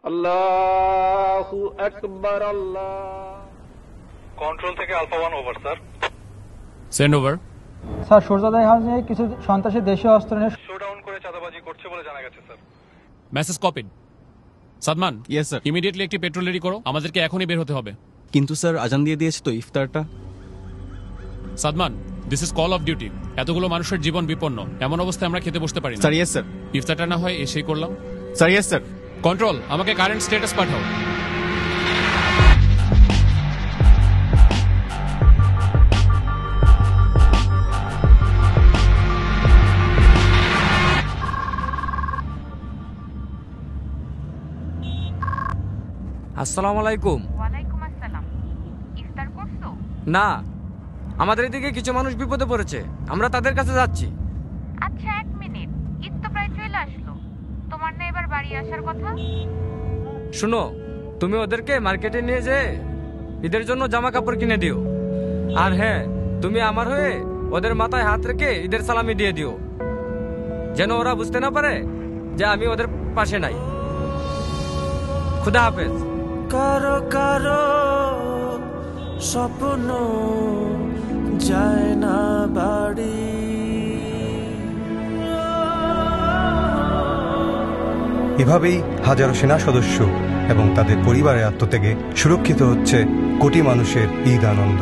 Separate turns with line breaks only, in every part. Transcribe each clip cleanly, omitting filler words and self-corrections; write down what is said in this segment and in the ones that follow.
আল্লাহু আকবার। আল্লাহ।
কন্ট্রোল থেকে alpha 1 over sir.
Send over.
Sir সূর্যোদয় হাউসে কিছু সন্ত্রাসী দেশীয় অস্ত্র নিয়ে
শোডাউন করে চাঁদাবাজি করছে বলে জানা গেছে sir.
Message copied. Sadman,
yes sir.
Immediately একটি পেট্রোল রেডি করো, আমাদেরকে এখনই বের হতে হবে।
কিন্তু স্যার আজান দিয়ে দিয়েছে তো ইফতারটা।
Sadman, this is call of duty. এতগুলো মানুষের জীবন বিপন্ন, এমন অবস্থায় আমরা খেতে বসতে পারি না।
Sir yes sir.
ইফতারটা না হয় এসেই করলাম।
Sir yes sir.
কন্ট্রোল, আমাকে কারেন্ট স্ট্যাটাস পাঠাও।
আসসালামু আলাইকুম।
ওয়ালাইকুম আসসালাম। ইফতার করছো?
না, আমাদের এদিকে কিছু মানুষ বিপদে পড়েছে, আমরা তাদের কাছে যাচ্ছি।
আচ্ছা, 1 মিনিট, ঈদ তো প্রায় চলে আসলো, তোমার না এবার বাড়ি আসার কথা?
শুনো, তুমি ওদেরকে মার্কেটে নিয়ে যেয়ে ঈদের জন্য জামা কাপড় কিনে দিও। আর হ্যাঁ, তুমি আমার হয়ে ওদের মাথায় হাত রেখে ঈদের সালামি দিয়ে দিও, যেন ওরা বুঝতে না পারে যে আমি ওদের পাশে নাই। খুদা হাফেজ।
কারো কারো স্বপ্ন যায় না বাড়ি,
এভাবেই হাজারো সেনা সদস্য এবং তাদের পরিবারের আত্মত্যাগে সুরক্ষিত হচ্ছে কোটি মানুষের ঈদ আনন্দ।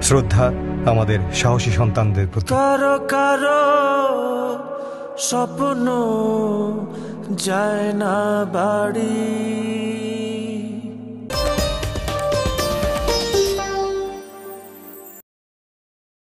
শ্রদ্ধা আমাদের সাহসী সন্তানদের প্রতি।
কারো কারো স্বপ্ন যায় না বাড়ি।